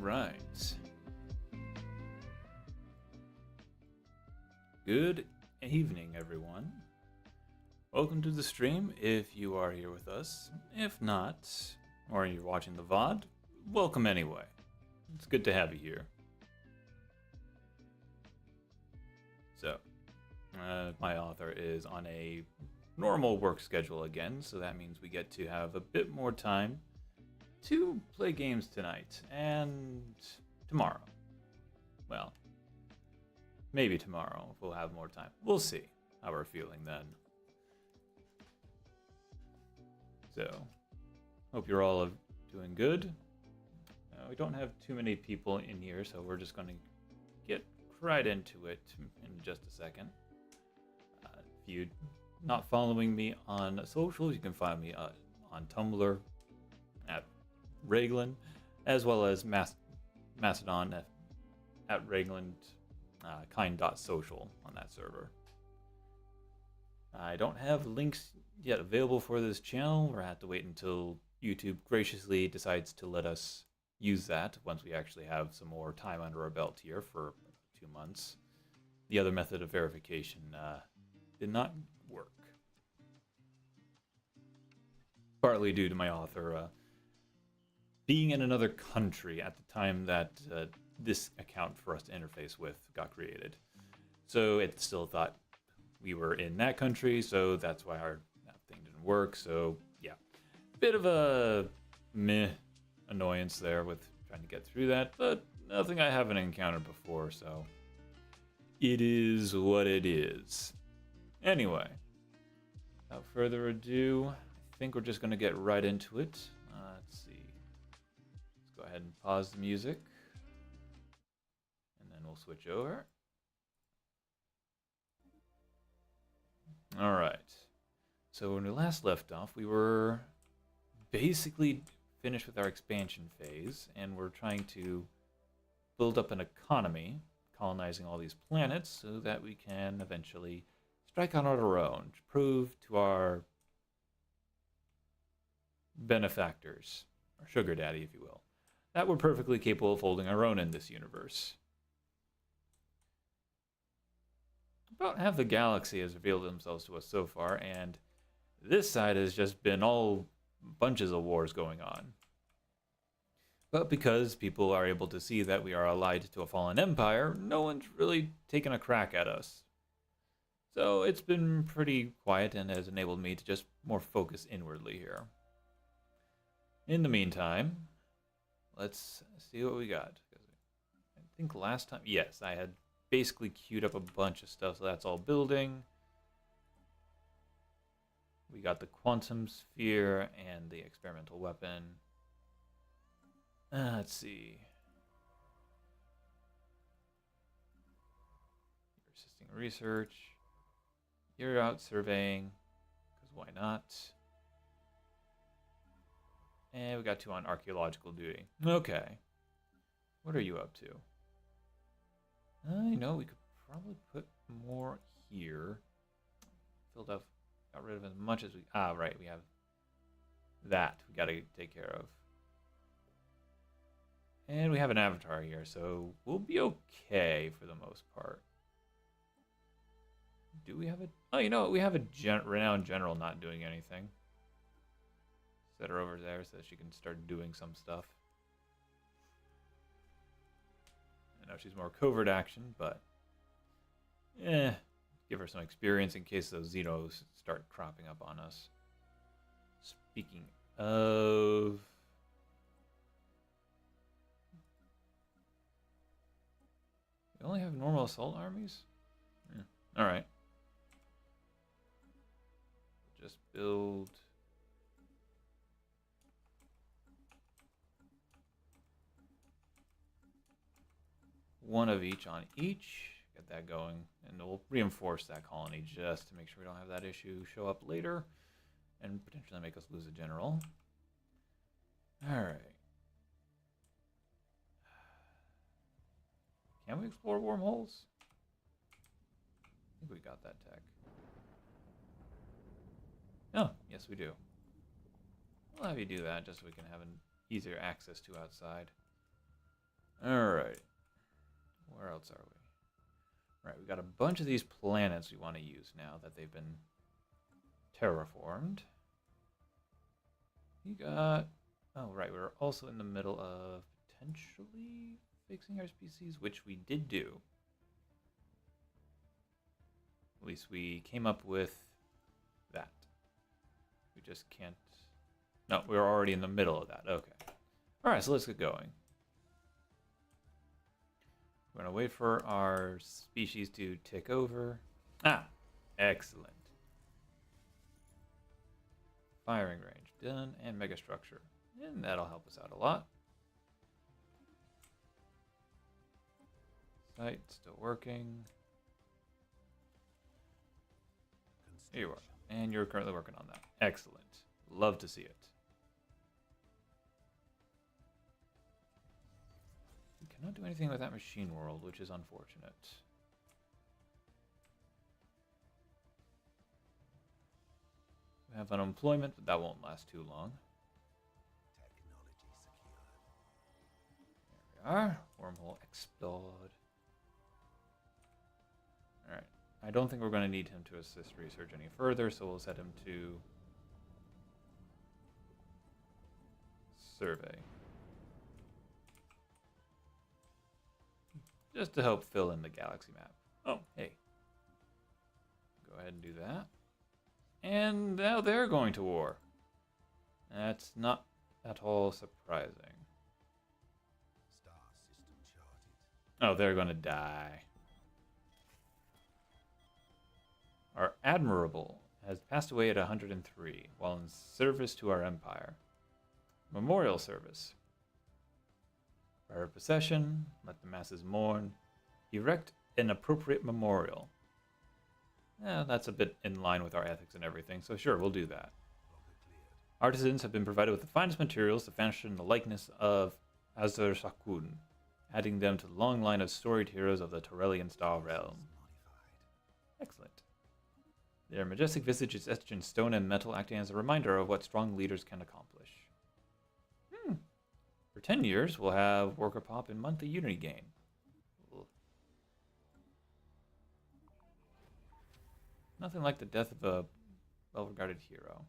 Right. Good evening, everyone. Welcome to the stream if you are here with us. If not, or you're watching the VOD, welcome anyway. It's good to have you here. So, my author is on a normal work schedule again, so that means we get to have a bit more time to play games tonight and tomorrow. Well, maybe tomorrow if we'll have more time. We'll see how we're feeling then. So, hope you're all doing good. We don't have too many people in here, so we're just going to get right into it in just a second. If you're not following me on socials, you can find me on Tumblr at Reiglyn, as well as Mastodon at Reiglyn kind.social on that server. I don't have links yet available for this channel. We're going to have to wait until YouTube graciously decides to let us use that once we actually have some more time under our belt here for 2 months. The other method of verification did not work. Partly due to my author being in another country at the time that this account for us to interface with got created. So it still thought we were in that country, so that's why that thing didn't work. So yeah, bit of a meh annoyance there with trying to get through that, but nothing I haven't encountered before, so it is what it is. Anyway, without further ado, I think we're just going to get right into it. Let's see. Let's go ahead and pause the music, and then we'll switch over. All right. So when we last left off, we were basically finished with our expansion phase, and we're trying to build up an economy, colonizing all these planets so that we can eventually strike on our own, to prove to our benefactors, or sugar daddy, if you will, that we're perfectly capable of holding our own in this universe. About half the galaxy has revealed themselves to us so far, and this side has just been all bunches of wars going on. But because people are able to see that we are allied to a fallen empire, no one's really taken a crack at us. So it's been pretty quiet and has enabled me to just more focus inwardly here. In the meantime, let's see what we got. I think last time, yes, I had basically queued up a bunch of stuff, so that's all building. We got the quantum sphere and the experimental weapon. Let's see. You're assisting research. You're out surveying, because why not? And we got 2 on archaeological duty. Okay. What are you up to? You know, we could probably put more here. Filled up, got rid of as much as we... Ah, right, we have that we got to take care of. And we have an avatar here, so we'll be okay for the most part. Do we have a... Oh, you know what? We have a renowned general not doing anything. Set her over there so that she can start doing some stuff. I know she's more covert action, but give her some experience in case those Xenos start cropping up on us. Speaking of... We only have normal assault armies? Yeah. Alright. Just build... one of each on each. Get that going. And we'll reinforce that colony just to make sure we don't have that issue show up later and potentially make us lose a general. Alright. Can we explore wormholes? I think we got that tech. Oh, yes we do. We'll have you do that just so we can have an easier access to outside. Alright. Where else are we? Right, we got a bunch of these planets we want to use now that they've been terraformed. We got... Oh, right, we're also in the middle of potentially fixing our species, which we did do. At least we came up with that. We just can't... No, we're already in the middle of that. Okay. Alright, so let's get going. We're going to wait for our species to tick over. Ah, excellent. Firing range done, and megastructure. And that'll help us out a lot. Site still working. Here you are. And you're currently working on that. Excellent. Love to see it. We cannot do anything with that machine world, which is unfortunate. We have unemployment, but that won't last too long. There we are. Wormhole explored. Alright. I don't think we're going to need him to assist research any further, so we'll set him to survey. Just to help fill in the galaxy map. Oh, hey. Go ahead and do that. And now they're going to war. That's not at all surprising. Star system charted. Oh, they're going to die. Our Admirable has passed away at 103 while in service to our Empire. Memorial service. Prior procession, let the masses mourn. Erect an appropriate memorial. That's a bit in line with our ethics and everything, so sure, we'll do that. Artisans have been provided with the finest materials to fashion the likeness of Azur Shakun, adding them to the long line of storied heroes of the Tor'ellian Star Realm. Excellent. Their majestic visage is etched in stone and metal, acting as a reminder of what strong leaders can accomplish. For 10 years, we'll have worker pop and monthly Unity gain. Nothing like the death of a well-regarded hero.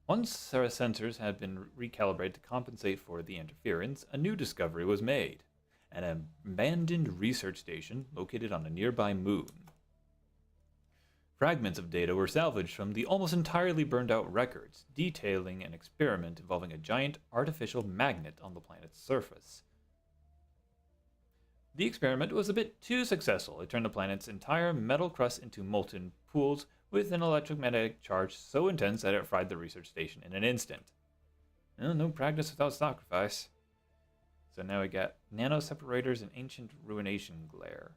Once our sensors had been recalibrated to compensate for the interference, a new discovery was made. An abandoned research station located on a nearby moon. Fragments of data were salvaged from the almost entirely burned out records, detailing an experiment involving a giant artificial magnet on the planet's surface. The experiment was a bit too successful. It turned the planet's entire metal crust into molten pools with an electromagnetic charge so intense that it fried the research station in an instant. Well, no practice without sacrifice. So now we got nanoseparators and ancient ruination glare.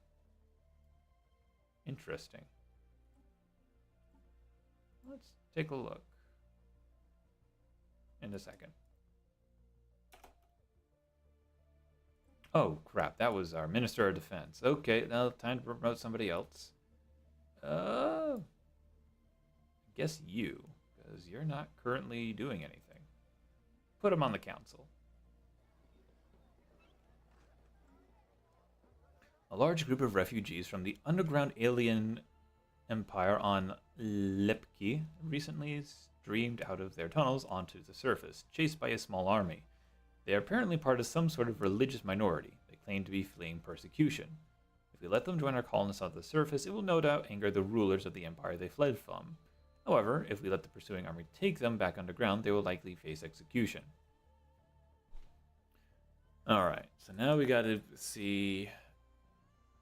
Interesting. Let's take a look in a second. Oh, crap. That was our Minister of Defense. Okay, now time to promote somebody else. I guess you, because you're not currently doing anything. Put him on the council. A large group of refugees from the underground alien empire on Lepki recently streamed out of their tunnels onto the surface, chased by a small army. They are apparently part of some sort of religious minority. They claim to be fleeing persecution. If we let them join our colonists on the surface, it will no doubt anger the rulers of the empire they fled from. However, if we let the pursuing army take them back underground, they will likely face execution. Alright, so now we gotta see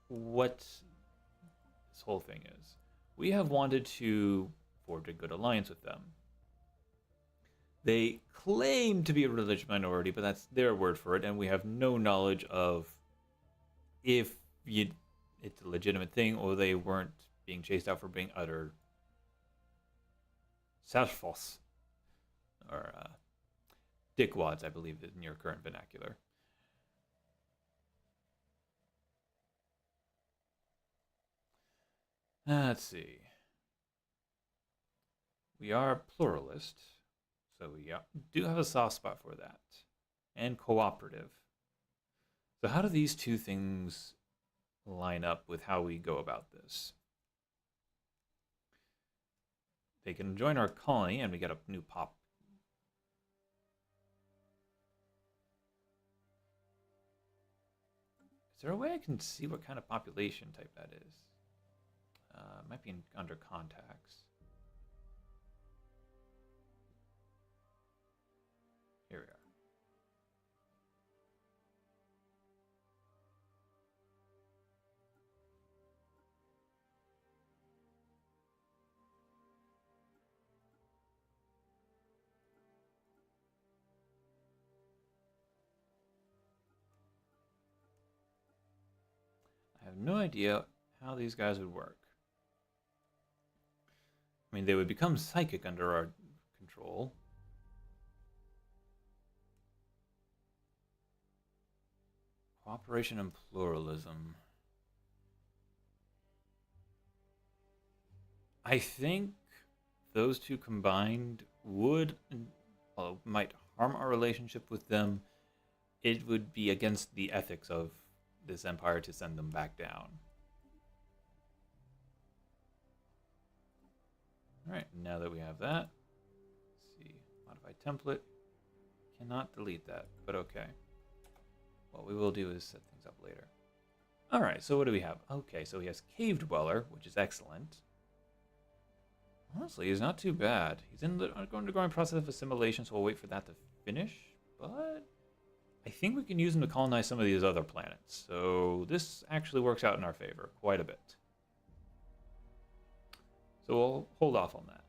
what this whole thing is. We have wanted to forge a good alliance with them. They claim to be a religious minority, but that's their word for it, and we have no knowledge of if it's a legitimate thing or they weren't being chased out for being utter salfos, or dickwads, I believe, in your current vernacular. Let's see. We are pluralist, so we do have a soft spot for that. And cooperative. So how do these two things line up with how we go about this? They can join our colony, and we get a new pop. Is there a way I can see what kind of population type that is? Might be under contacts. Here we are. I have no idea how these guys would work. I mean, they would become psychic under our control. Cooperation and pluralism. I think those two combined would, well, might harm our relationship with them. It would be against the ethics of this empire to send them back down. Alright, now that we have that, let's see, modify template. Cannot delete that, but okay. What we will do is set things up later. Alright, so what do we have? Okay, so he has Cave Dweller, which is excellent. Honestly, he's not too bad. He's in the undergoing process of assimilation, so we'll wait for that to finish. But I think we can use him to colonize some of these other planets. So this actually works out in our favor quite a bit. So we'll hold off on that.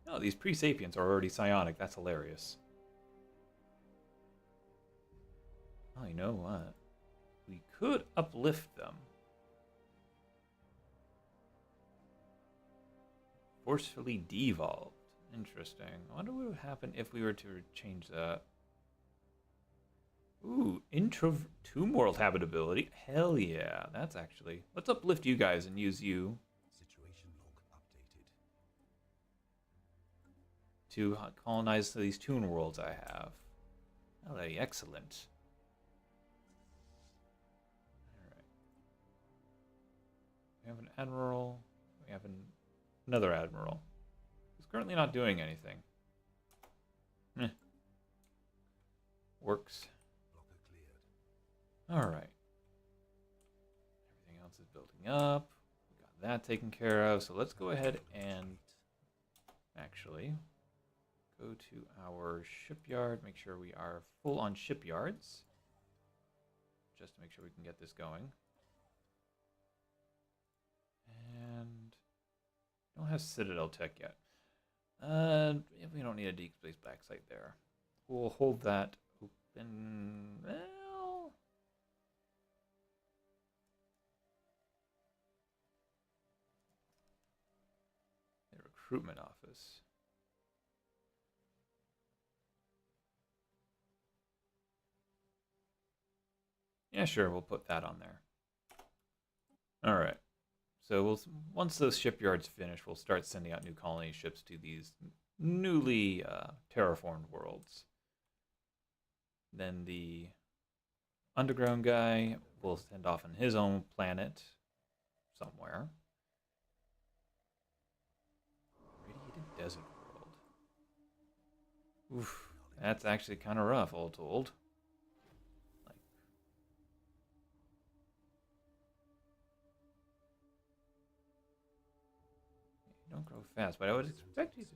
Oh, these pre-sapiens are already psionic. That's hilarious. Oh, you know what? We could uplift them. Forcefully devolved. Interesting. I wonder what would happen if we were to change that. Ooh, tomb world habitability. Hell yeah, that's actually. Let's uplift you guys and use you. Situation log updated. To colonize these tomb worlds I have. Oh, excellent. Alright. We have an admiral. We have another admiral. Who's currently not doing anything. Eh. Works. Alright. Everything else is building up. We got that taken care of. So let's go ahead and actually go to our shipyard. Make sure we are full on shipyards. Just to make sure we can get this going. And don't have Citadel tech yet. We don't need a deep space backsite there. We'll hold that open. Well, the recruitment office. Yeah, sure, we'll put that on there. All right. So once those shipyards finish, we'll start sending out new colony ships to these newly terraformed worlds. Then the underground guy will send off on his own planet somewhere. Radiated Desert World. Oof, that's actually kind of rough, all told. Don't grow fast, but I would expect you to.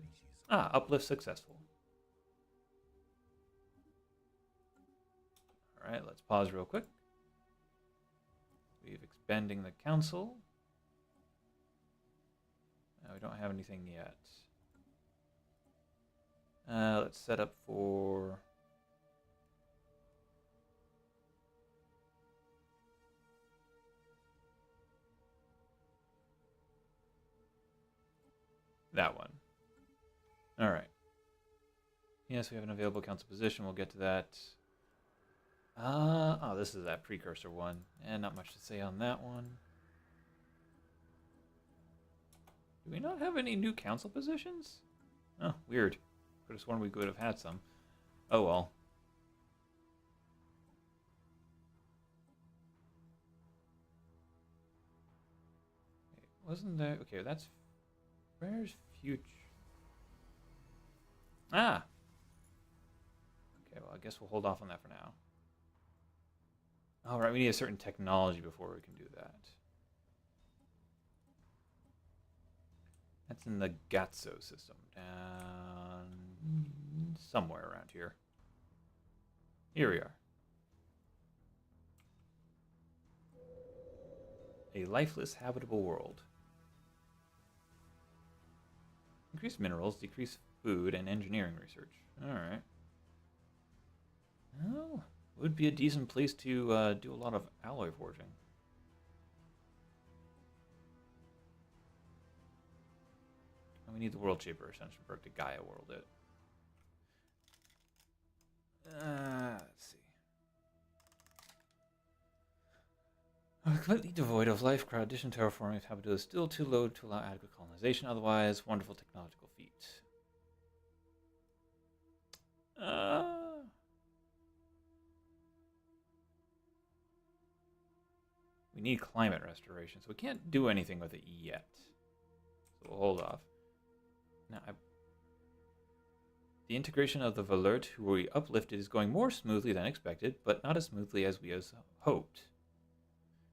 Ah, uplift successful. Alright, let's pause real quick. We've expanding the council. We don't have anything yet. Let's set up for... that one. All right. Yes, we have an available council position. We'll get to that. Oh, this is that precursor one. And not much to say on that one. Do we not have any new council positions? Oh, weird. Could have sworn we could have had some. Oh well. Wasn't there? Okay, that's where's future? Ah. Okay, well I guess we'll hold off on that for now. All right, we need a certain technology before we can do that. That's in the Gatso system, down somewhere around here. Here we are. A lifeless habitable world. Increase minerals, decrease food, and engineering research. Alright. Well, would be a decent place to do a lot of alloy forging. And we need the World Shaper Ascension perk to Gaia World it. Let's see. Completely devoid of life, crowd addition, terraforming habitability is still too low to allow adequate colonization. Otherwise, wonderful technological feat. We need climate restoration, so we can't do anything with it yet. So we'll hold off. Now, the integration of the Valert, who we uplifted, is going more smoothly than expected, but not as smoothly as we hoped.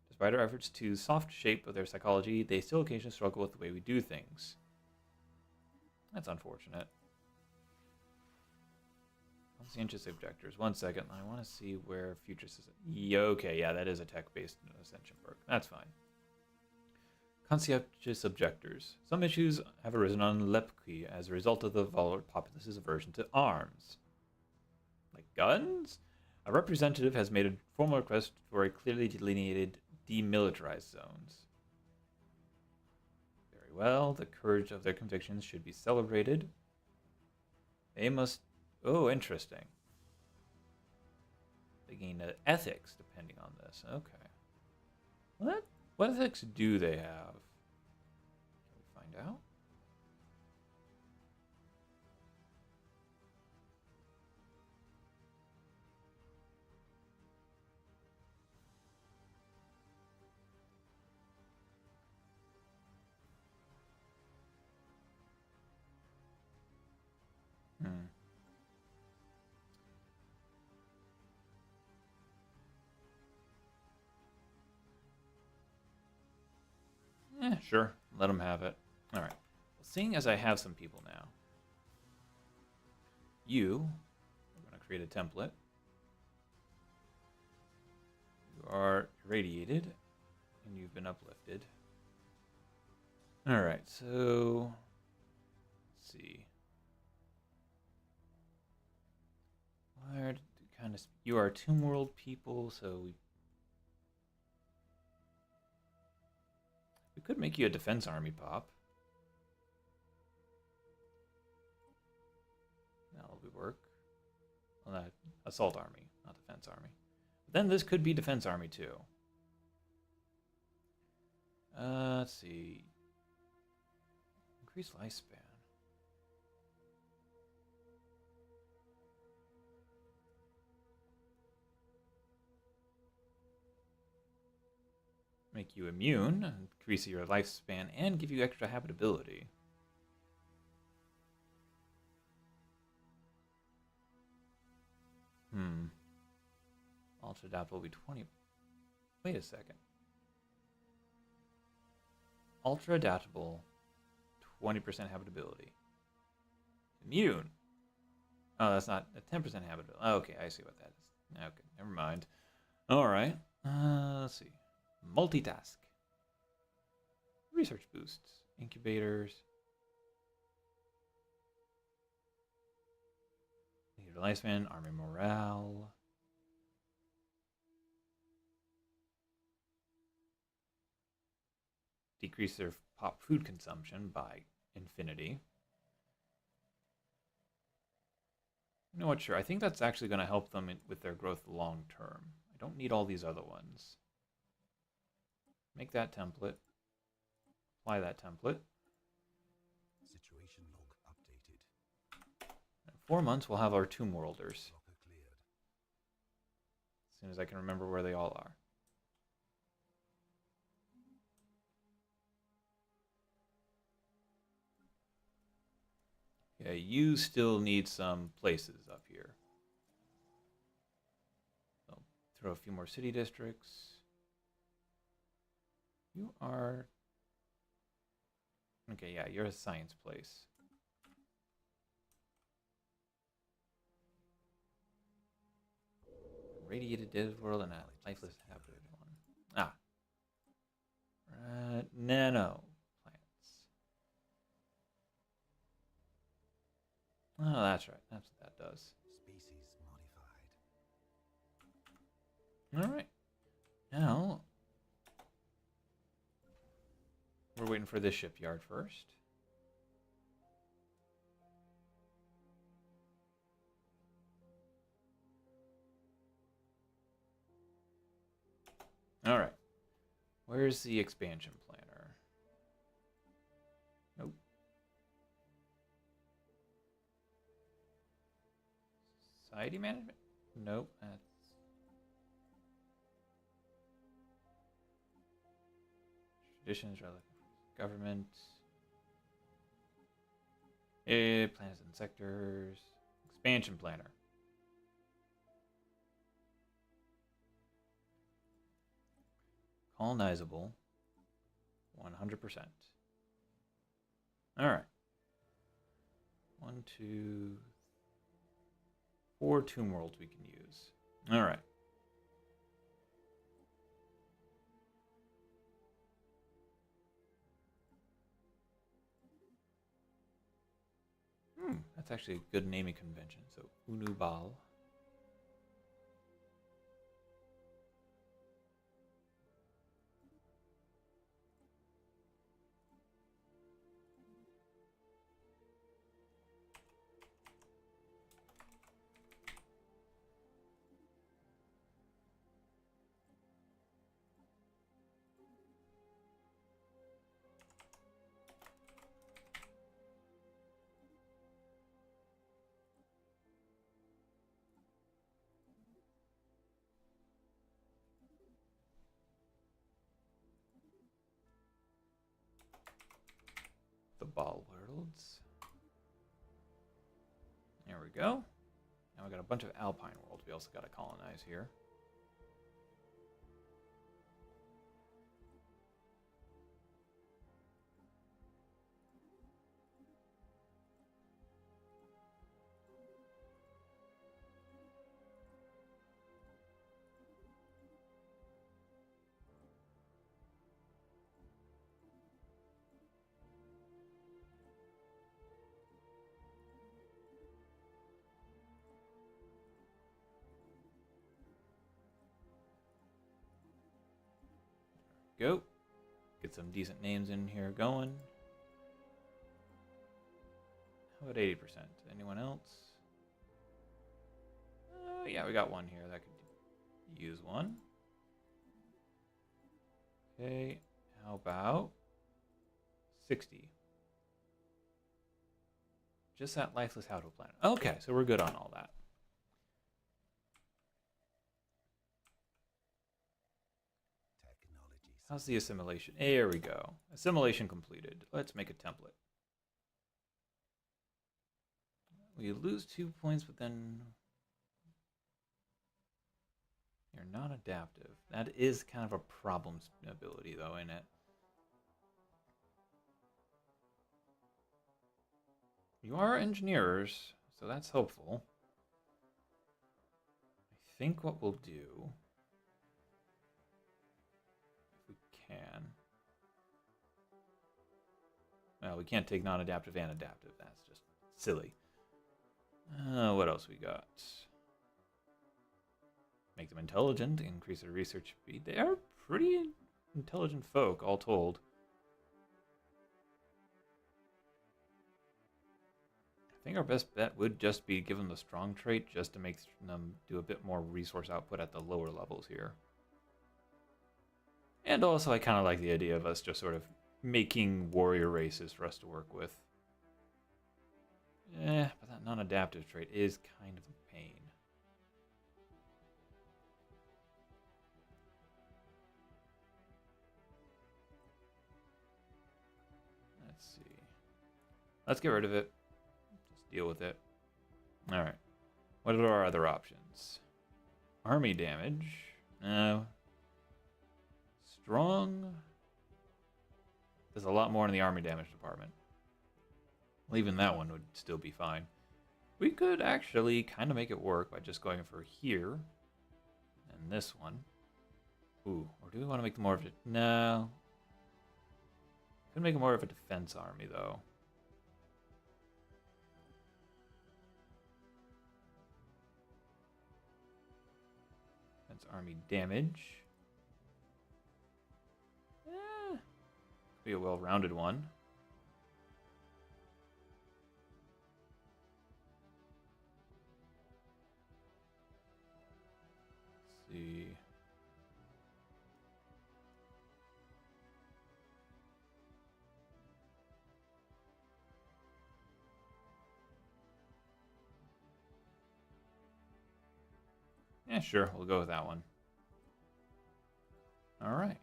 Despite our efforts to soft shape their psychology, they still occasionally struggle with the way we do things. That's unfortunate. Conscientious objectors. 1 second. I want to see where future system. Okay, yeah, that is a tech-based ascension perk. That's fine. Conscientious objectors. Some issues have arisen on Lepki as a result of the Valor populace's aversion to arms. Like guns? A representative has made a formal request for a clearly delineated demilitarized zones. Very well. The courage of their convictions should be celebrated. They must... Oh, interesting. They gain ethics depending on this. Okay. What ethics do they have? Can we find out? Sure. Let them have it. All right. Well, seeing as I have some people now, we're going to create a template. You are irradiated, and you've been uplifted. All right. So, let's see. Where kind of you are Tomb World people, so we could make you a defense army pop. That'll work. Well, not assault army, not defense army. But then this could be defense army too. Let's see. Increase lifespan. Make you immune, increase your lifespan, and give you extra habitability. Ultra adaptable will be 20. Wait a second. Ultra adaptable, 20% habitability. Immune. Oh, that's not a 10% habitability. Oh, okay, I see what that is. Okay, never mind. All right. Let's see. Multitask. Research boosts. Incubators. Leader lifespan. Army morale. Decrease their pop food consumption by infinity. You know what? Sure. I think that's actually going to help them with their growth long term. I don't need all these other ones. Make that template. Apply that template. Situation log updated. In 4 months, we'll have our Tomb Worlders. Locker cleared. As soon as I can remember where they all are. Okay, you still need some places up here. So throw a few more city districts. You are... Okay, yeah, you're a science place. Radiated desert world and a lifeless habited one. Ah. Nano plants. Oh, that's right. That's what that does. Species modified. All right. Now, we're waiting for this shipyard first. All right. Where's the expansion planner? Nope. Society management? Nope. That's traditions, government. Planets and sectors. Expansion planner. Colonizable. 100%. All right. 1, 2, 4 tomb worlds we can use. All right. That's actually a good naming convention. So Unubal. The Ball Worlds. There we go. Now we got a bunch of Alpine worlds we also got to colonize here. Go. Get some decent names in here going. How about 80%? Anyone else? Yeah, we got one here that could use one. Okay, how about 60? Just that lifeless Howdo planet. Okay, so we're good on all that. Technologies. How's the assimilation? There we go. Assimilation completed. Let's make a template. We lose 2 points, but then you're not adaptive. That is kind of a problem ability, though, isn't it? You are engineers, so that's hopeful. I think what we'll do, if we can. Well, we can't take non-adaptive and adaptive. That's just silly. What else we got? Make them intelligent, increase their research speed. They are pretty intelligent folk, all told. I think our best bet would just be give them the strong trait just to make them do a bit more resource output at the lower levels here. And also, I kind of like the idea of us just sort of making warrior races for us to work with. But that non-adaptive trait is kind of a pain. Let's see. Let's get rid of it. Just deal with it. Alright. What are our other options? Army damage. Strong. There's a lot more in the army damage department. Well, even that one would still be fine. We could actually kind of make it work by just going for here. And this one. Ooh, or do we want to make them more of a... No. Could make it more of a defense army, though. Defense army damage. Could be a well-rounded one. Let's see. Yeah, sure. We'll go with that one. All right.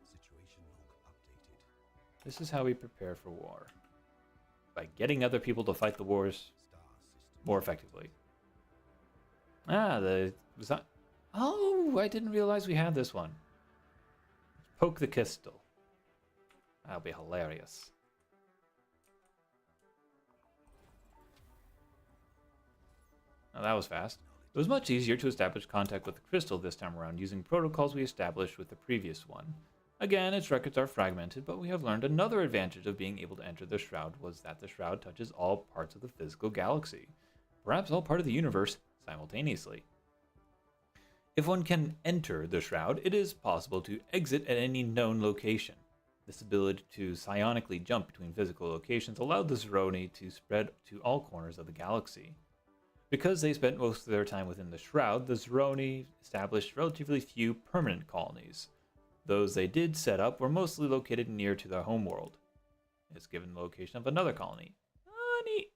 Situation log updated. This is how we prepare for war. By getting other people to fight the wars Star system. more effectively. Was that... Oh, I didn't realize we had this one. Poke the crystal. That'll be hilarious. Now that was fast. It was much easier to establish contact with the crystal this time around using protocols we established with the previous one. Again, its records are fragmented, but we have learned another advantage of being able to enter the Shroud was that the Shroud touches all parts of the physical galaxy. Perhaps all part of the universe simultaneously. If one can enter the Shroud, it is possible to exit at any known location. This ability to psionically jump between physical locations allowed the Zeroni to spread to all corners of the galaxy. Because they spent most of their time within the Shroud, the Zeroni established relatively few permanent colonies. Those they did set up were mostly located near to their homeworld. It's given the location of another colony. Oh, neat.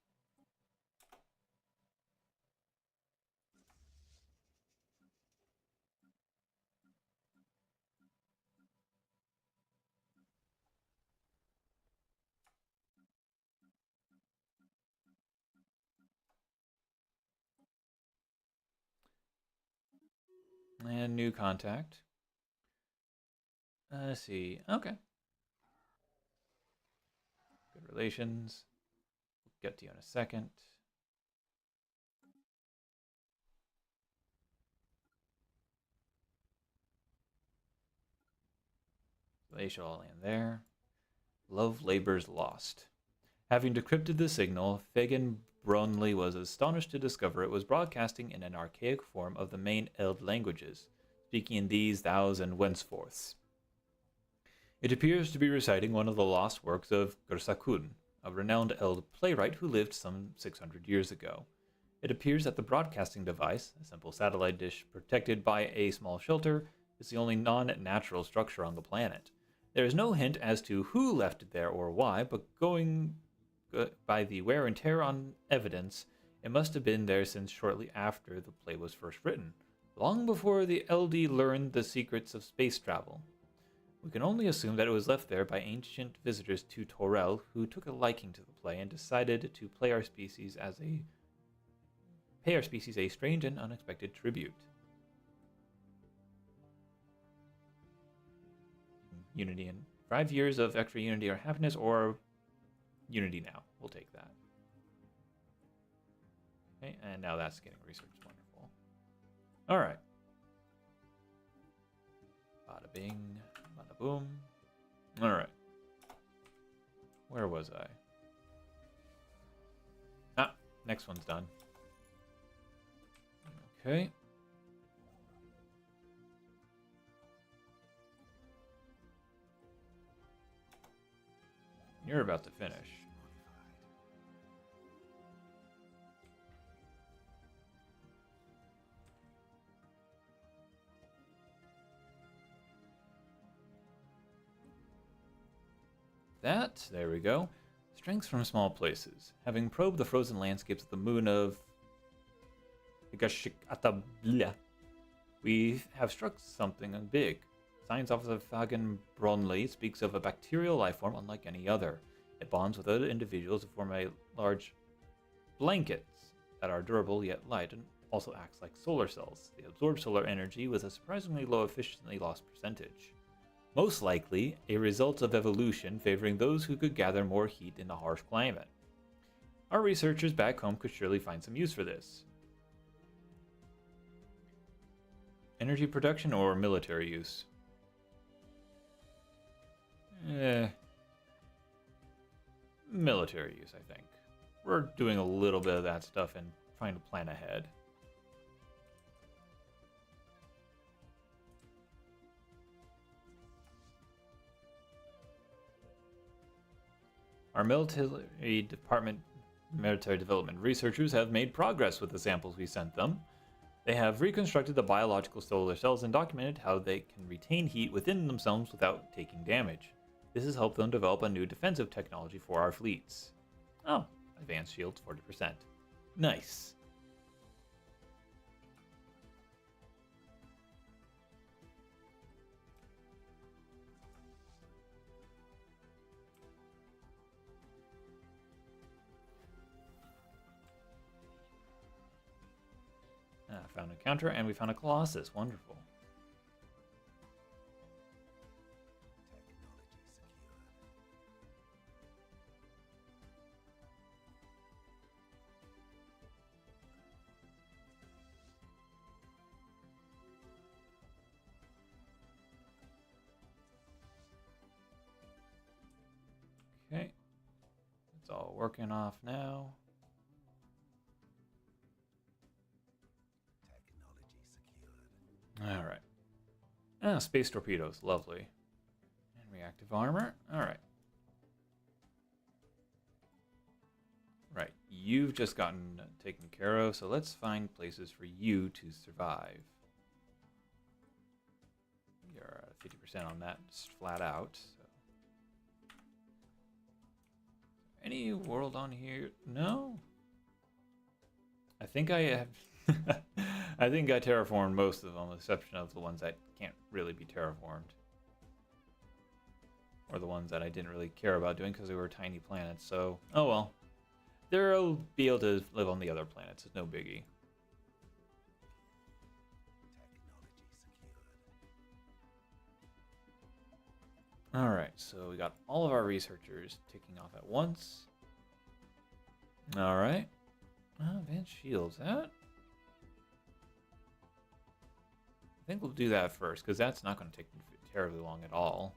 And new contact. Let's see. Okay. Good relations. We'll get to you in a second. They shall all land there. Love labors lost. Having decrypted the signal, Fagan Bronley was astonished to discover it was broadcasting in an archaic form of the main Eld languages, speaking in these, thous, and whenceforths. It appears to be reciting one of the lost works of Gersakun, a renowned Eld playwright who lived some 600 years ago. It appears that the broadcasting device, a simple satellite dish protected by a small shelter, is the only non-natural structure on the planet. There is no hint as to who left it there or why, but going by the wear and tear on evidence, it must have been there since shortly after the play was first written, long before the LD learned the secrets of space travel. We can only assume that it was left there by ancient visitors to Tor'el who took a liking to the play and decided to pay our species a strange and unexpected tribute. Unity and 5 years of extra unity or happiness, or unity now. We'll take that. Okay, and now that's getting researched. Wonderful. All right. Bada bing, bada boom. All right. Where was I? Ah, next one's done. Okay. You're about to finish. There we go. Strengths from small places. Having probed the frozen landscapes of the moon of Higashiatabla, we have struck something big. Science Officer Fagan Bronley speaks of a bacterial life form unlike any other. It bonds with other individuals to form a large blankets that are durable yet light and also acts like solar cells. They absorb solar energy with a surprisingly low efficiency loss percentage. Most likely, a result of evolution favoring those who could gather more heat in a harsh climate. Our researchers back home could surely find some use for this. Energy production or military use? Military use, I think. We're doing a little bit of that stuff and trying to plan ahead. Our military development researchers have made progress with the samples we sent them. They have reconstructed the biological solar cells and documented how they can retain heat within themselves without taking damage. This has helped them develop a new defensive technology for our fleets. Oh, advanced shields 40%. Nice. Found a counter, and we found a Colossus. Wonderful. Okay. It's all working off now. All right. Ah, space torpedoes. Lovely. And reactive armor. All right. Right. You've just gotten taken care of, so let's find places for you to survive. You're 50% on that, just flat out. So. Any world on here? No? I think I have... I think I terraformed most of them, with the exception of the ones that can't really be terraformed. Or the ones that I didn't really care about doing because they were tiny planets, so... Oh well. They'll be able to live on the other planets, it's no biggie. Alright, so we got all of our researchers ticking off at once. Alright. Advanced shields, that? I think we'll do that first, because that's not going to take terribly long at all.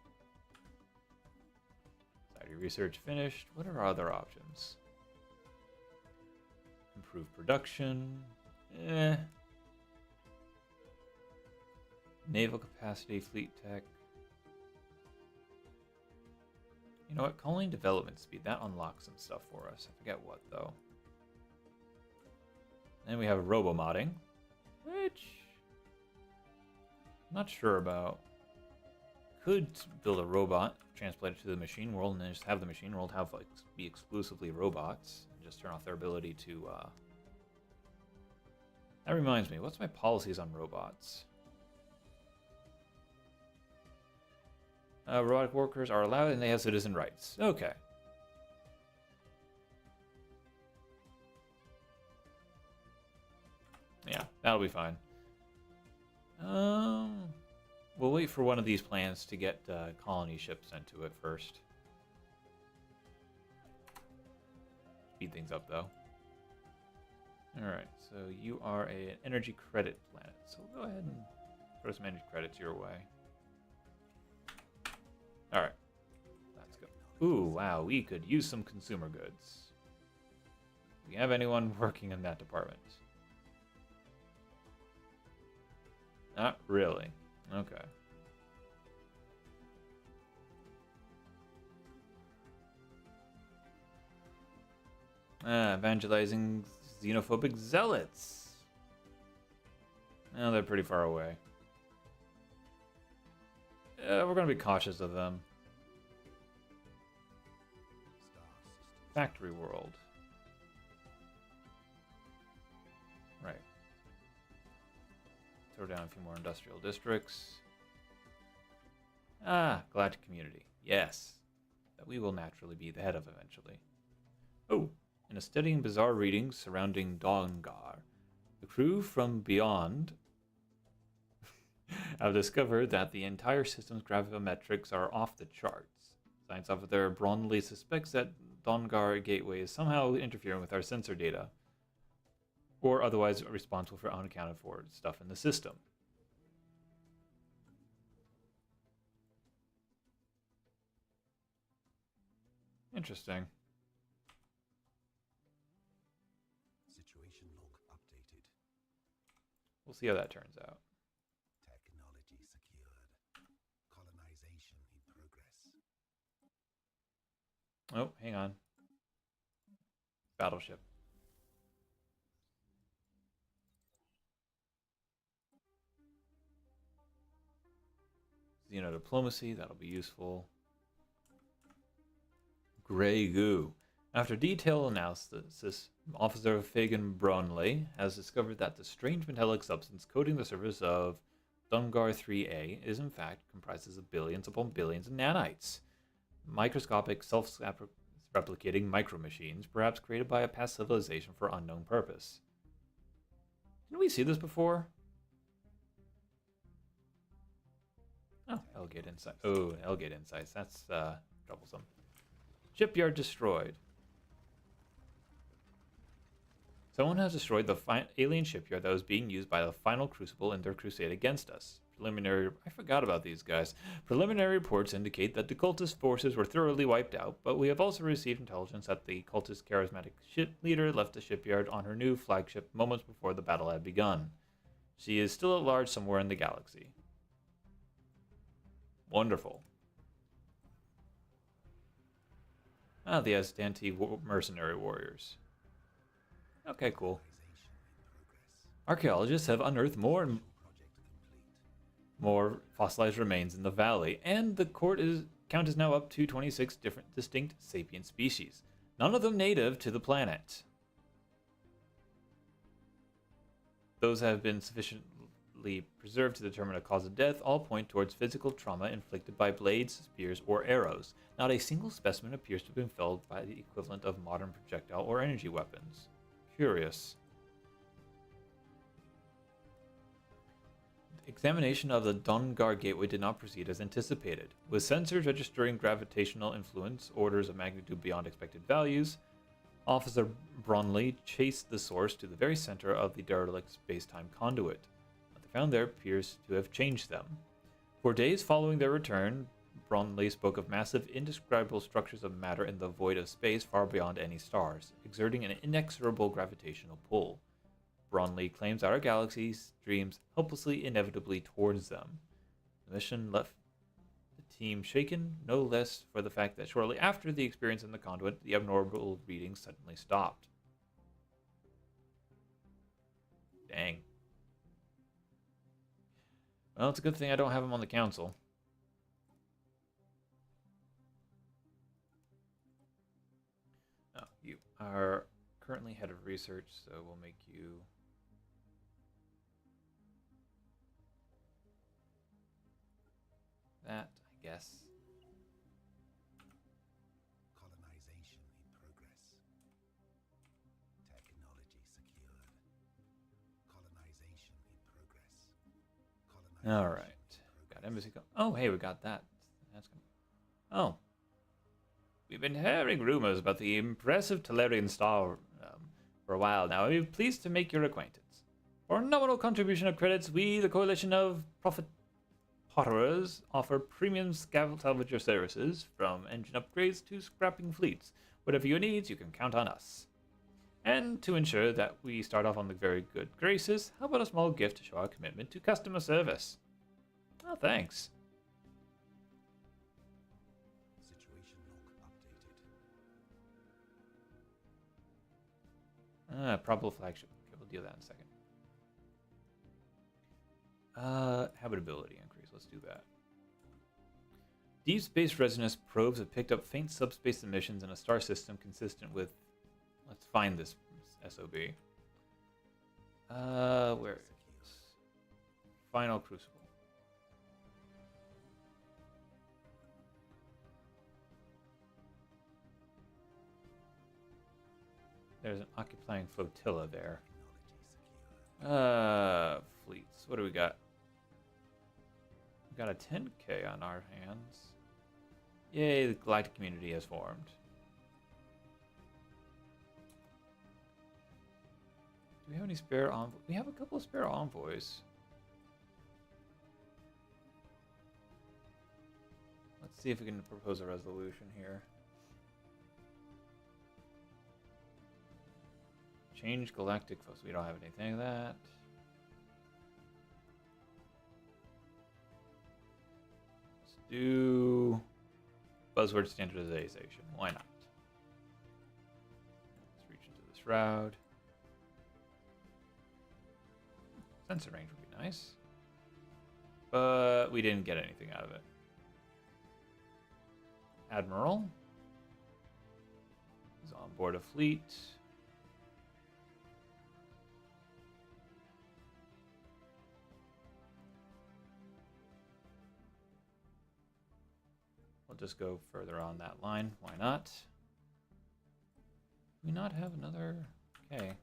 Society research finished. What are our other options? Improve production. Naval capacity, fleet tech. You know what? Colony development speed. That unlocks some stuff for us. I forget what, though. Then we have robo-modding, which... I'm not sure about. Could build a robot, transplant it to the machine world, and then just have the machine world have like be exclusively robots, and just turn off their ability to. That reminds me, what's my policies on robots? Robotic workers are allowed, and they have citizen rights. Okay. Yeah, that'll be fine. We'll wait for one of these plans to get colony ships sent to it first. Speed things up, though. Alright, so you are an energy credit planet. So we'll go ahead and throw some energy credits your way. Alright, let's go. Ooh, wow, we could use some consumer goods. Do we have anyone working in that department? Not really. Okay. Evangelizing xenophobic zealots. Oh, they're pretty far away. We're going to be cautious of them. Factory world. Right. Throw down a few more industrial districts. Galactic community. Yes. That we will naturally be the head of eventually. Oh, In a studying bizarre readings surrounding Dongar, the crew from beyond have discovered that the entire system's gravimetrics are off the charts. Science officer Bronley suspects that Dongar Gateway is somehow interfering with our sensor data, or otherwise responsible for unaccounted for stuff in the system. Interesting. Situation log updated. We'll see how that turns out. Technology secured. Colonization in progress. Oh, hang on. Battleship. Diplomacy, that'll be useful. Grey goo. After detailed analysis, Officer Fagan Bronley has discovered that the strange metallic substance coating the surface of Dungar 3A is in fact comprises of billions upon billions of nanites. Microscopic, self-replicating micro-machines, perhaps created by a past civilization for unknown purpose. Didn't we see this before? Oh, Elgate Insights. Oh, Elgate Insights. That's troublesome. Shipyard destroyed. Someone has destroyed the alien shipyard that was being used by the final Crucible in their crusade against us. I forgot about these guys. Preliminary reports indicate that the cultist forces were thoroughly wiped out, but we have also received intelligence that the cultist charismatic ship leader left the shipyard on her new flagship moments before the battle had begun. She is still at large somewhere in the galaxy. Wonderful. Ah, the Aztanti mercenary warriors. Okay, cool. Archaeologists have unearthed more and more fossilized remains in the valley, and the count is now up to 26 different distinct sapient species, none of them native to the planet. Those have been sufficiently preserved to determine a cause of death all point towards physical trauma inflicted by blades, spears, or arrows. Not a single specimen appears to have been felled by the equivalent of modern projectile or energy weapons. Curious. Examination of the Dongar Gateway did not proceed as anticipated. With sensors registering gravitational influence orders of magnitude beyond expected values, Officer Bronley chased the source to the very center of the derelict space-time conduit. What they found there appears to have changed them. For days following their return, Bronley spoke of massive, indescribable structures of matter in the void of space far beyond any stars, exerting an inexorable gravitational pull. Bronley claims our galaxy streams helplessly, inevitably towards them. The mission left the team shaken, no less for the fact that shortly after the experience in the conduit, the abnormal readings suddenly stopped. Dang. Well, it's a good thing I don't have him on the council. Oh, you are currently head of research, so we'll make you... that, I guess. Colonization in progress. Technology secured. Colonization in progress. All right. Got embassy. Oh, hey, we got that. That's good. Oh. We've been hearing rumors about the impressive Tor'ellian Star for a while now. We're pleased to make your acquaintance. For a nominal contribution of credits, we, the Coalition of Profit Potterers, offer premium salvager services, from engine upgrades to scrapping fleets. Whatever your needs, you can count on us. And to ensure that we start off on the very good graces, how about a small gift to show our commitment to customer service? Oh, thanks. Situation log updated. Probable flagship. Okay, we'll deal with that in a second. Habitability increase. Let's do that. Deep space resonance probes have picked up faint subspace emissions in a star system consistent with... Let's find this SOB. Where is... Final Crucible. there's an occupying flotilla there. Technology secure. Fleets. What do we got? We got a 10K on our hands. Yay, the galactic community has formed. Do we have any spare envoys? We have a couple of spare envoys. Let's see if we can propose a resolution here. Change galactic focus. We don't have anything of that. Let's do buzzword standardization. Why not? Let's reach into this route. Sensor range would be nice. But we didn't get anything out of it. Admiral is on board a fleet. We'll just go further on that line. Why not? Do we not have another? Okay.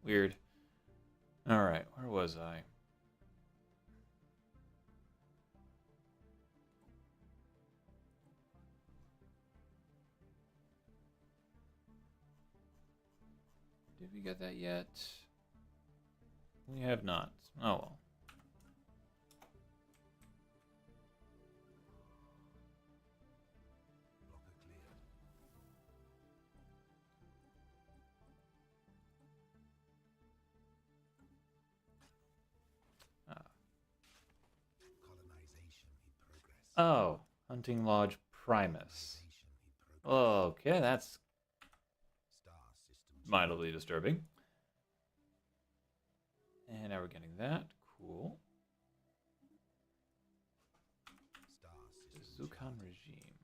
Weird. Alright, where was I? Did we get that yet? We have not. Oh well. Blocker cleared. Colonization in progress. Oh, Hunting Lodge Primus. Colonization in progress. Okay, that's Star system mildly disturbing. And now we're getting that. Cool. Star The system Zukan regime.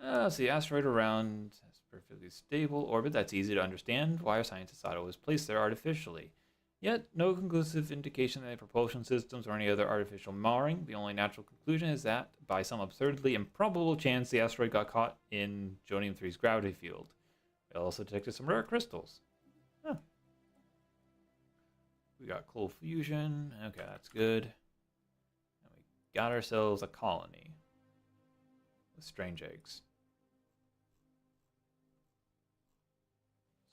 Oh. So the asteroid around has perfectly stable orbit that's easy to understand. Why are scientists thought it was placed there artificially? Yet, no conclusive indication that any propulsion systems or any other artificial marring. The only natural conclusion is that, by some absurdly improbable chance, the asteroid got caught in Jonium-3's gravity field. It also detected some rare crystals. Huh. We got cold fusion. Okay, that's good. And we got ourselves a colony with strange eggs.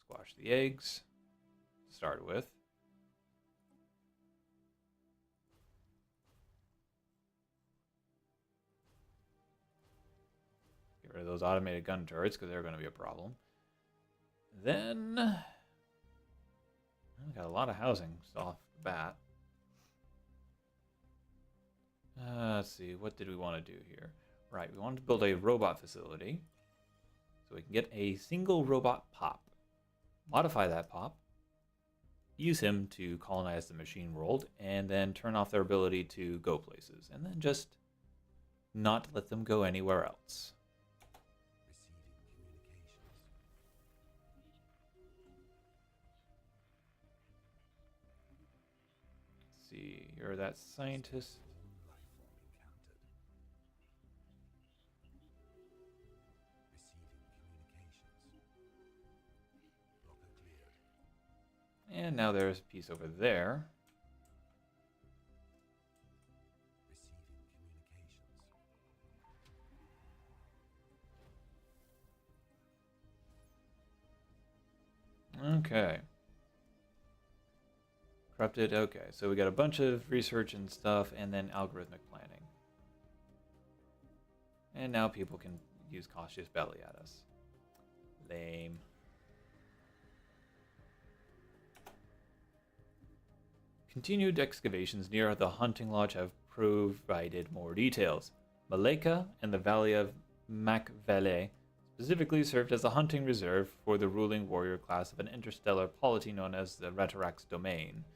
Squash the eggs to start with. Get rid of those automated gun turrets because they're going to be a problem. Then we got a lot of housing just off the bat. Let's see, what did we want to do here? Right, we wanted to build a robot facility so we can get a single robot pop. Modify that pop, use him to colonize the machine world, and then turn off their ability to go places, and then just not let them go anywhere else. receiving communications. Let's see, you're that scientist. Unknown life form encountered. Receiving communications. Blocker cleared. And now there's a piece over there. Receiving communications. Okay. Corrupted, okay. So we got a bunch of research and stuff, and then algorithmic planning. And now people can use cautious belly at us. Lame. Continued excavations near the hunting lodge have provided more details. Maleka and the valley of Macvele specifically served as a hunting reserve for the ruling warrior class of an interstellar polity known as the Retarax domain.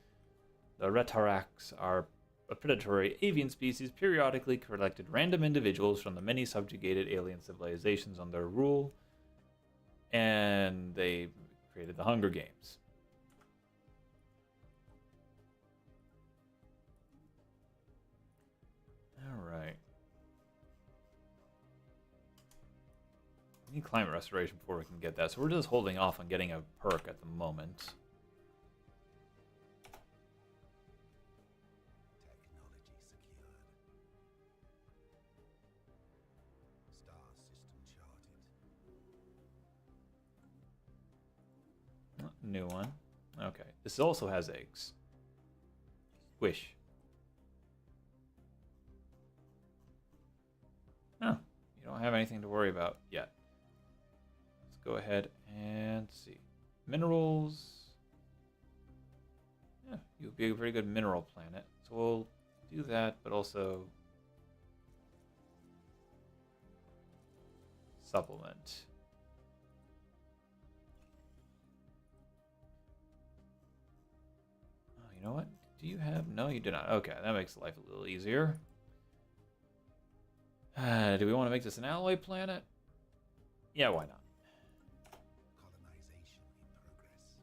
The Retarax are a predatory avian species periodically collected random individuals from the many subjugated alien civilizations on their rule, and they created the Hunger Games. All right. We need climate restoration before we can get that, so we're just holding off on getting a perk at the moment. Technology secured. Star system charted. New one. Okay. This also has eggs. Squish. Oh, you don't have anything to worry about yet. Let's go ahead and see. Minerals. Yeah, you'll be a very good mineral planet. So we'll do that, but also supplement. Oh, you know what? Do you have? No, you do not. Okay, that makes life a little easier. Do we want to make this an alloy planet? Yeah, why not? Colonization in progress.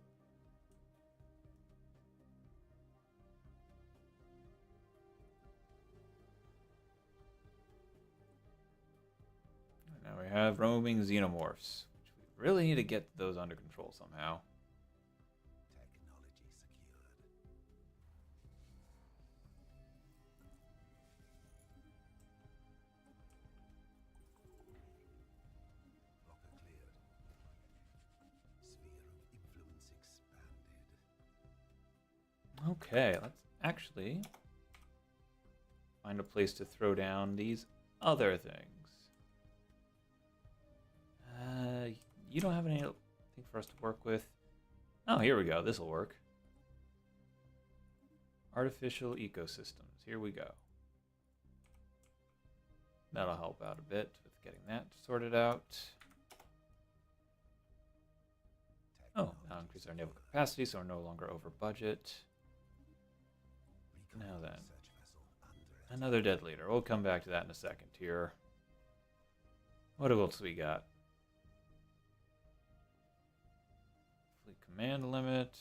Now we have roaming xenomorphs, which we really need to get those under control somehow. Technology secured. Blocker cleared. Sphere of influence expanded. Okay, let's actually find a place to throw down these other things. You don't have anything for us to work with. Oh, here we go. This will work. Artificial ecosystems. Here we go. That'll help out a bit with getting that sorted out. Oh, now increase our naval capacity, so we're no longer over budget. Now then, Research vessel under another dead leader. We'll come back to that in a second here. What else we got? Fleet command limit.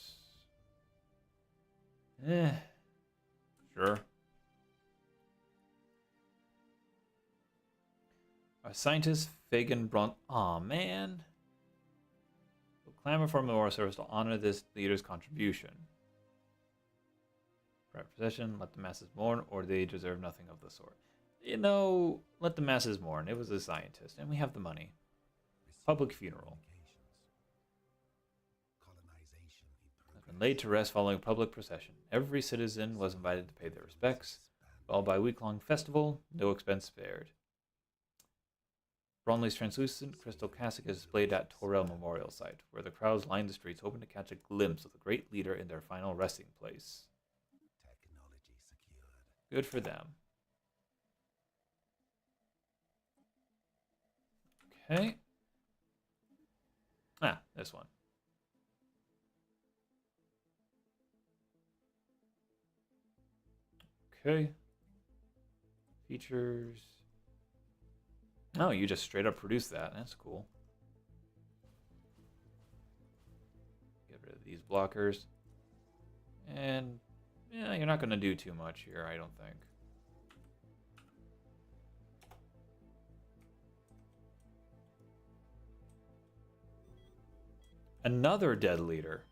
Sure. Our scientist, Fagan Brunt. Aw, man. We'll clamor for memorial service to honor this leader's contribution. Right possession, let the masses mourn, or they deserve nothing of the sort. You know, let the masses mourn. It was a scientist, and we have the money. Public funeral. colonization in Has progress. been laid to rest following a public procession. Every citizen was invited to pay their respects, followed by a week-long festival, no expense spared. Bronley's translucent crystal casket is displayed at Tor'el Memorial Site, where the crowds line the streets hoping to catch a glimpse of the great leader in their final resting place. Technology secured. Good for them. Okay. Ah, this one. Okay. Features. Oh, you just straight up produced that. That's cool. Get rid of these blockers. And, yeah, you're not going to do too much here, I don't think. Another dead leader.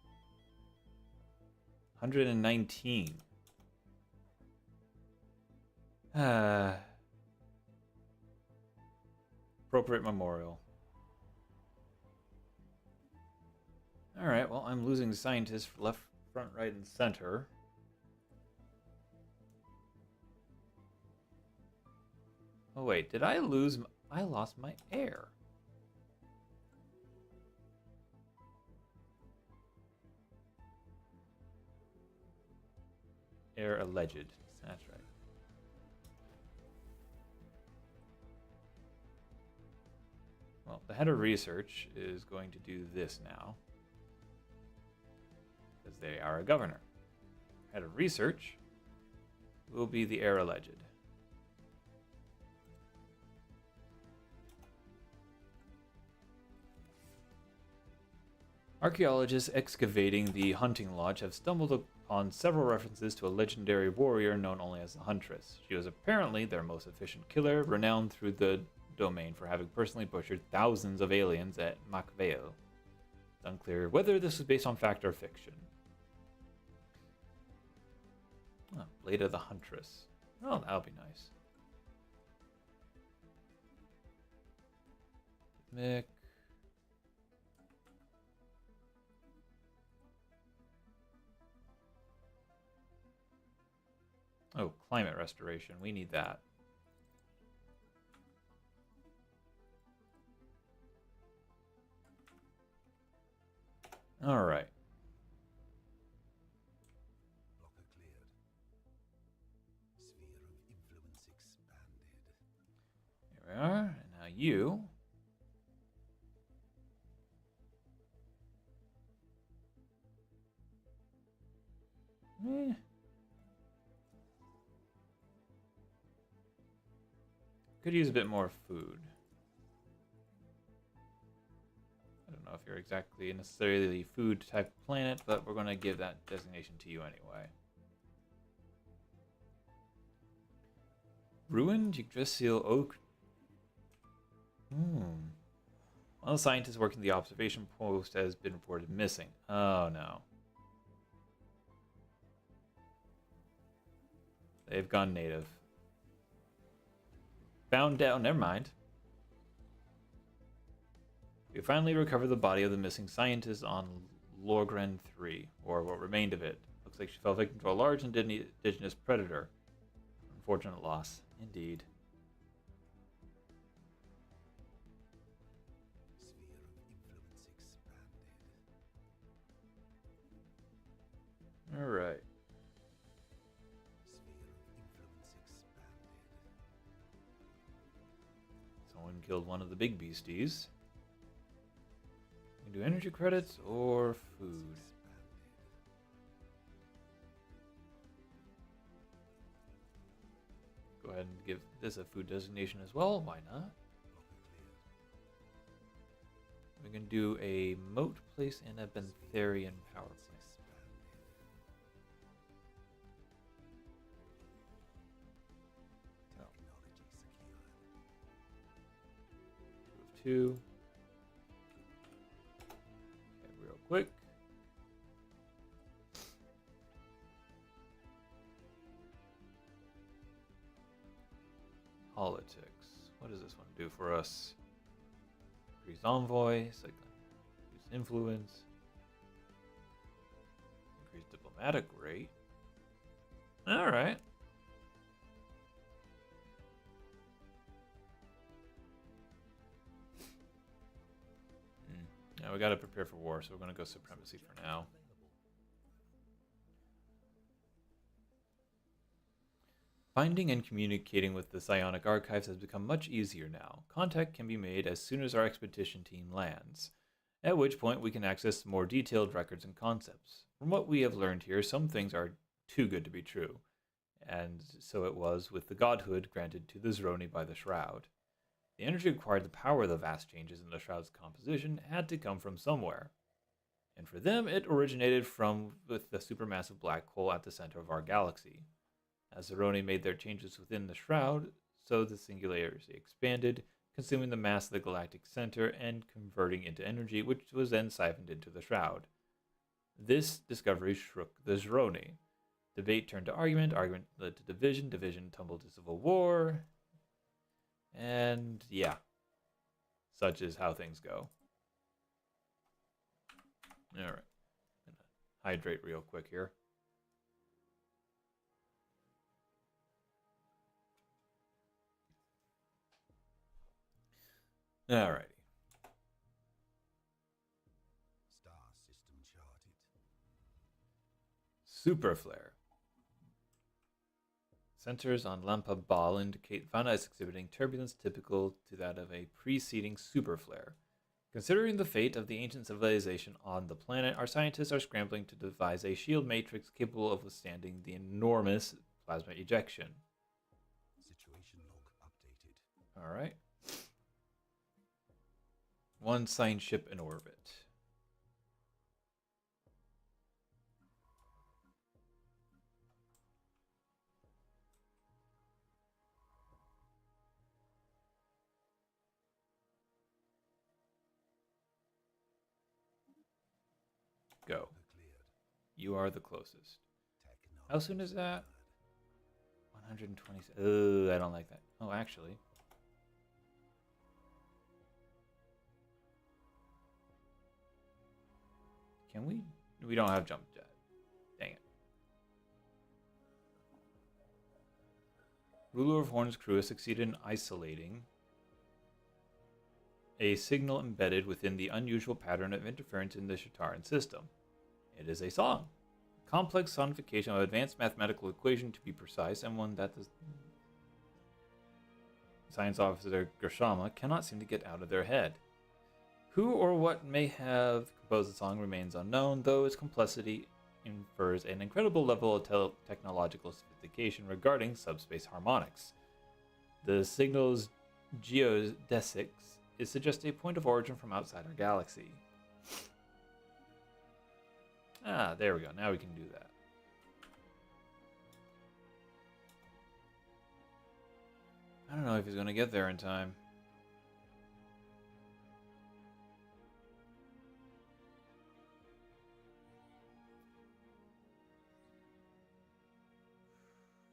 119. Appropriate memorial. Alright, well, I'm losing scientists for left, front, right, and center. Oh, wait, did I lose? I lost my heir. Heir alleged. That's right. Well, the head of research is going to do this now, because they are a governor. Head of research will be the heir alleged. Archaeologists excavating the hunting lodge have stumbled upon several references to a legendary warrior known only as the Huntress. She was apparently their most efficient killer, renowned through the domain for having personally butchered thousands of aliens at Macvale. It's unclear whether this was based on fact or fiction. Oh, Blade of the Huntress. Oh, that'll be nice. Mick. Oh, climate restoration. We need that. All right. Blocker cleared. Sphere of influence expanded. Here we are. And now you. Could use a bit more food. I don't know if you're exactly necessarily a food type planet, but we're going to give that designation to you anyway. Ruined Yggdrasil Oak. One of the scientists working the observation post has been reported missing. Oh no. They've gone native. Found down, never mind. We finally recovered the body of the missing scientist on Lorgren 3, or what remained of it. Looks like she fell victim to a large indigenous predator. Unfortunate loss, indeed. Sphere of influence expanded. Alright. Sphere of influence expanded. Someone killed one of the big beasties. You can do energy credits or food. Go ahead and give this a food designation as well. Why not? Blocker cleared. We can do a moat place and a Bentherian power plant. Technology secured. Two. Okay, real quick. Politics. What does this one do for us? Increase envoy. Increase influence. Increase diplomatic rate. All right. Now we got to prepare for war, so we're going to go supremacy for now. Finding and communicating with the psionic archives has become much easier now. Contact can be made as soon as our expedition team lands, at which point we can access more detailed records and concepts. From what we have learned here, some things are too good to be true, and so it was with the godhood granted to the Zroni by the Shroud. The energy required to power the vast changes in the Shroud's composition had to come from somewhere. And for them, it originated with the supermassive black hole at the center of our galaxy. As the Roni made their changes within the Shroud, so the singularity expanded, consuming the mass of the galactic center and converting into energy, which was then siphoned into the Shroud. This discovery shook the Zroni. Debate turned to argument, argument led to division, division tumbled to civil war, and yeah, such is how things go. All right, gonna hydrate real quick here. Alrighty. Star system charted. Super flare. Sensors on Lampa Ball indicate fauna is exhibiting turbulence typical to that of a preceding super flare. Considering the fate of the ancient civilization on the planet, our scientists are scrambling to devise a shield matrix capable of withstanding the enormous plasma ejection. Situation log updated. Alright. One signed ship in orbit. You are the closest. Technology How soon is that? word. 120. Oh, I don't like that. Oh, actually. Can we? We don't have jump jet. Dang it. Ruler of Horn's crew has succeeded in isolating a signal embedded within the unusual pattern of interference in the Shataran system. It is a song. A complex sonification of an advanced mathematical equation, to be precise, and one that the science officer Gershama cannot seem to get out of their head. Who or what may have composed the song remains unknown, though its complexity infers an incredible level of technological sophistication regarding subspace harmonics. The signal's geodesics suggests a point of origin from outside our galaxy. Ah, there we go. Now we can do that. I don't know if he's going to get there in time.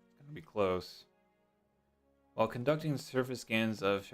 It's going to be close. While conducting surface scans of